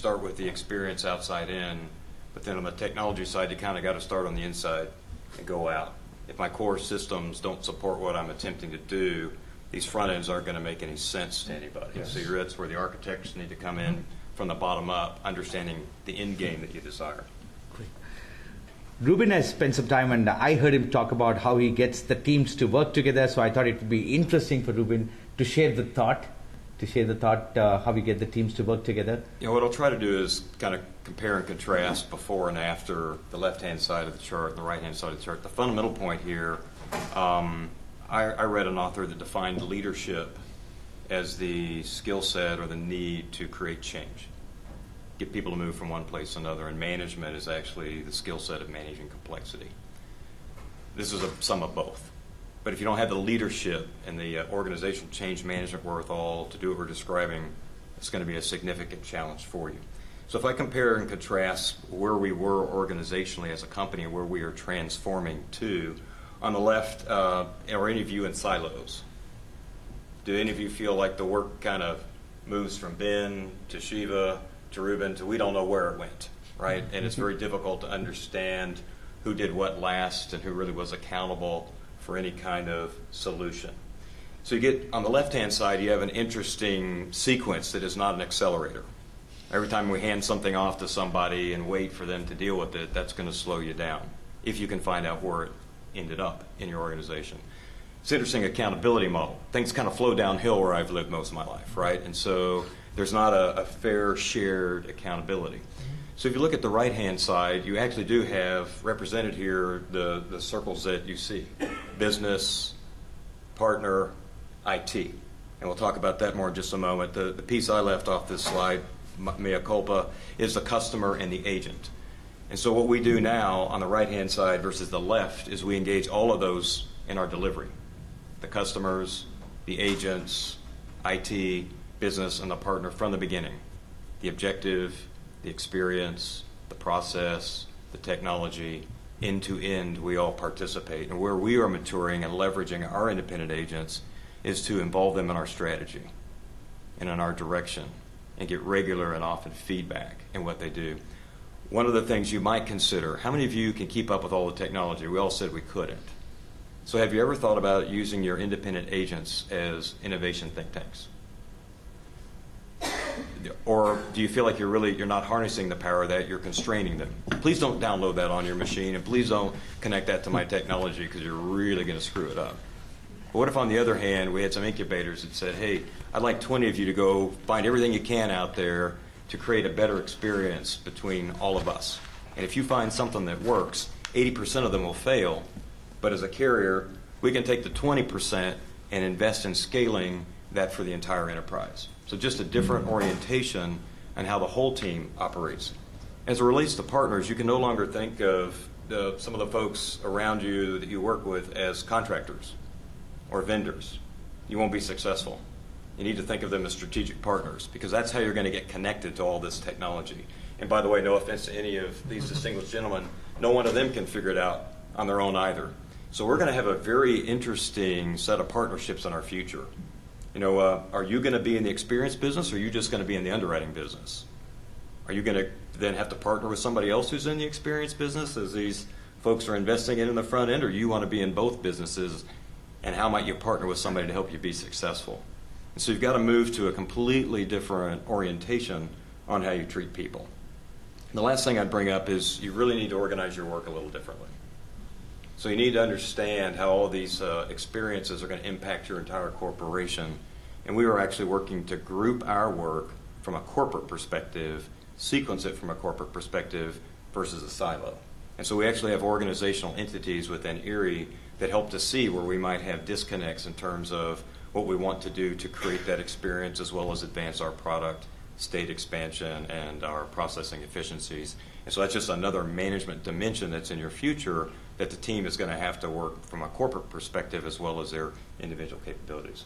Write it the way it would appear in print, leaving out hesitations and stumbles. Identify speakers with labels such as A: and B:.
A: start with the experience outside in, but then on the technology side, you kind of got to start on the inside and go out. If my core systems don't support what I'm attempting to do, these front ends aren't going to make any sense to anybody.
B: Yes.
A: So that's where the architects need to come in from the bottom up, understanding the end game that you desire.
C: Great. Ruben has spent some time, and I heard him talk about how he gets the teams to work together, so I thought it would be interesting for Ruben to share the thought, how we get the teams to work together.
A: You know, what I'll try to do is kind of compare and contrast before and after the left-hand side of the chart and the right-hand side of the chart. The fundamental point here, I read an author that defined leadership as the skill set or the need to create change, get people to move from one place to another, and management is actually the skill set of managing complexity. This is a sum of both. But if you don't have the leadership and the organizational change management wherewithal to do what we're describing, it's going to be a significant challenge for you. So if I compare and contrast where we were organizationally as a company and where we are transforming to, on the left, are any of you in silos? Do any of you feel like the work kind of moves from Ben to Shiva to Ruben to we don't know where it went, right? And it's very difficult to understand who did what last and who really was accountable for any kind of solution. So you get, on the left-hand side, you have an interesting sequence that is not an accelerator. Every time we hand something off to somebody and wait for them to deal with it, that's going to slow you down if you can find out where it ended up in your organization. It's an interesting accountability model. Things kind of flow downhill where I've lived most of my life, right? And so there's not a fair shared accountability. So if you look at the right-hand side, you actually do have represented here the circles that you see. Business, partner, IT. And we'll talk about that more in just a moment. The piece I left off this slide, mea culpa, is the customer and the agent. And so what we do now on the right-hand side versus the left is we engage all of those in our delivery. The customers, the agents, IT, business, and the partner from the beginning. The objective, the experience, the process, the technology, end to end, we all participate. And where we are maturing and leveraging our independent agents is to involve them in our strategy and in our direction and get regular and often feedback in what they do. One of the things you might consider, how many of you can keep up with all the technology? We all said we couldn't. So have you ever thought about using your independent agents as innovation think tanks? Or do you feel like you're not harnessing the power of that, you're constraining them? Please don't download that on your machine, and please don't connect that to my technology because you're really going to screw it up. But what if, on the other hand, we had some incubators that said, hey, I'd like 20 of you to go find everything you can out there to create a better experience between all of us. And if you find something that works, 80% of them will fail. But as a carrier, we can take the 20% and invest in scaling that for the entire enterprise. So just a different orientation on how the whole team operates. As it relates to partners, you can no longer think of some of the folks around you that you work with as contractors or vendors. You won't be successful. You need to think of them as strategic partners because that's how you're going to get connected to all this technology. And by the way, no offense to any of these distinguished gentlemen, no one of them can figure it out on their own either. So we're going to have a very interesting set of partnerships in our future. You know, are you going to be in the experience business or are you just going to be in the underwriting business? Are you going to then have to partner with somebody else who's in the experience business as these folks are investing in the front end, or you want to be in both businesses, and how might you partner with somebody to help you be successful? And so you've got to move to a completely different orientation on how you treat people. And the last thing I'd bring up is you really need to organize your work a little differently. So you need to understand how all these experiences are going to impact your entire corporation. And we were actually working to group our work from a corporate perspective, sequence it from a corporate perspective versus a silo. And so we actually have organizational entities within Erie that help to see where we might have disconnects in terms of what we want to do to create that experience as well as advance our product, state expansion, and our processing efficiencies. And so that's just another management dimension that's in your future that the team is going to have to work from a corporate perspective as well as their individual capabilities.